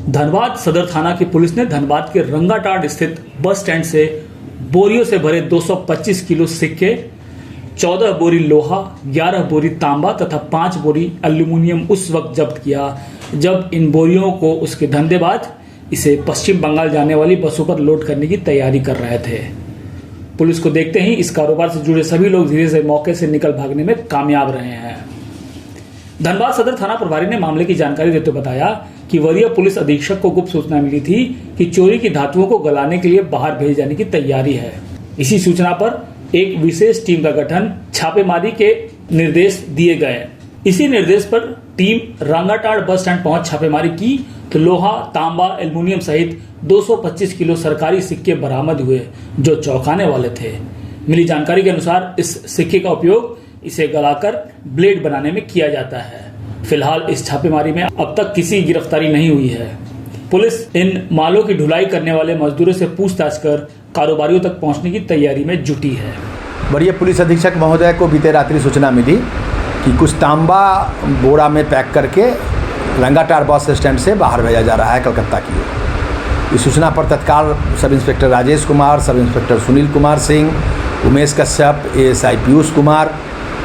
धनबाद सदर थाना की पुलिस ने धनबाद के रंगाटाड़ स्थित बस स्टैंड से बोरियों से भरे 225 किलो सिक्के, 14 बोरी लोहा, 11 बोरी तांबा तथा 5 बोरी एल्यूमिनियम उस वक्त जब्त किया जब इन बोरियों को उसके धंधेबाज इसे पश्चिम बंगाल जाने वाली बसों पर लोड करने की तैयारी कर रहे थे। पुलिस को देखते ही इस कारोबार से जुड़े सभी लोग धीरे से मौके से निकल भागने में कामयाब रहे हैं। धनबाद सदर थाना प्रभारी ने मामले की जानकारी देते हुए बताया कि वरीय पुलिस अधीक्षक को गुप्त सूचना मिली थी कि चोरी की धातुओं को गलाने के लिए बाहर भेजे जाने की तैयारी है। इसी सूचना पर एक विशेष टीम का गठन छापेमारी के निर्देश दिए गए। इसी निर्देश पर टीम रंगाटाड़ बस स्टैंड पहुंच छापेमारी की तो लोहा, तांबा, एल्युमिनियम सहित 225 किलो सरकारी सिक्के बरामद हुए जो चौंकाने वाले थे। मिली जानकारी के अनुसार इस सिक्के का उपयोग इसे गलाकर ब्लेड बनाने में किया जाता है। फिलहाल इस छापेमारी में अब तक किसी की गिरफ्तारी नहीं हुई है। पुलिस इन मालों की ढुलाई करने वाले मजदूरों से पूछताछ कर कारोबारियों तक पहुंचने की तैयारी में जुटी है। वरीय पुलिस अधीक्षक महोदय को बीते रात्रि सूचना मिली कि कुछ तांबा बोरा में पैक करके रंगाटाड़ बस स्टैंड से बाहर भेजा जा रहा है कलकत्ता की ओर। इस सूचना पर तत्काल sub inspector Rajesh Kumar, sub inspector Sunil Kumar Singh, Umesh Kashyap, ASI Piyush Kumar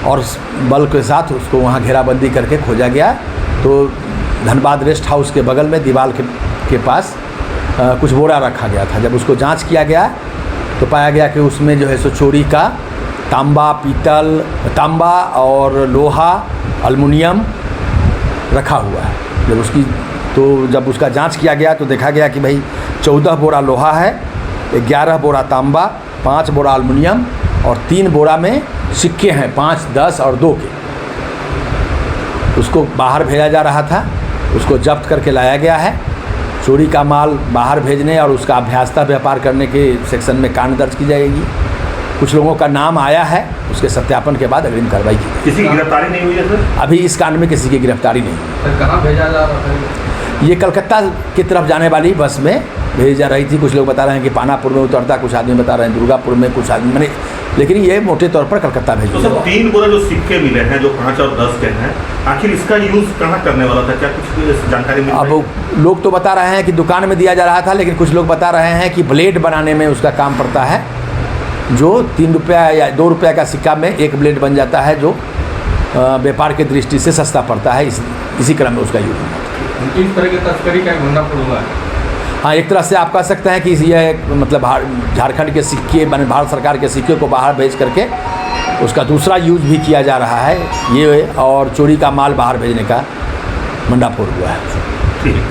और बल के साथ उसको वहाँ घेराबंदी करके खोजा गया। तो धनबाद रेस्ट हाउस के बगल में दीवार के पास कुछ बोरा रखा गया था। जब उसको जांच किया गया तो पाया गया कि उसमें जो है सो चोरी का तांबा और लोहा, एल्युमिनियम रखा हुआ है। जब उसका जांच किया गया तो देखा गया कि भाई 14 बोरा लोहा है, 11 बोरा तांबा, 5 बोरा एल्युमिनियम और 3 बोरा में सिक्के हैं 5, 10 और 2 के। उसको बाहर भेजा जा रहा था, उसको जब्त करके लाया गया है। चोरी का माल बाहर भेजने और उसका अभ्यासता व्यापार करने के सेक्शन में कांड दर्ज की जाएगी। कुछ लोगों का नाम आया है, उसके सत्यापन के बाद अग्रिम कार्रवाई की। किसी की गिरफ्तारी नहीं हुई है सर? अभी इस कांड में किसी की गिरफ्तारी नहीं हुई। कहाँ भेजा जा रहा था? ये कलकत्ता की तरफ जाने वाली बस में भेजी जा रही थी। कुछ लोग बता रहे हैं कि पानापुर में उतरता, कुछ आदमी बता रहे हैं दुर्गापुर में, कुछ आदमी मैंने, लेकिन ये मोटे तौर पर कलकत्ता भेज दिया। तो सर 3 बोरा जो सिक्के मिले हैं जो 5 और 10 के हैं, आखिर इसका यूज़ कहाँ करने वाला था? क्या कुछ जानकारी मिली? अब लोग तो बता रहे हैं कि दुकान में दिया जा रहा था, लेकिन कुछ लोग बता रहे हैं कि ब्लेड बनाने में उसका काम पड़ता है, जो 3 रुपया या 2 रुपया का सिक्का में एक ब्लेड बन जाता है, जो व्यापार की दृष्टि से सस्ता पड़ता है। इसी क्रम में उसका यूज होता है। इस तरह की तस्करी का मुनाफा हुआ है। हाँ, एक तरह से आप कह सकते हैं कि यह मतलब झारखंड के सिक्के, भारत सरकार के सिक्के को बाहर भेज करके उसका दूसरा यूज भी किया जा रहा है ये, और चोरी का माल बाहर भेजने का मंडाफोड़ हुआ है। ठीक है।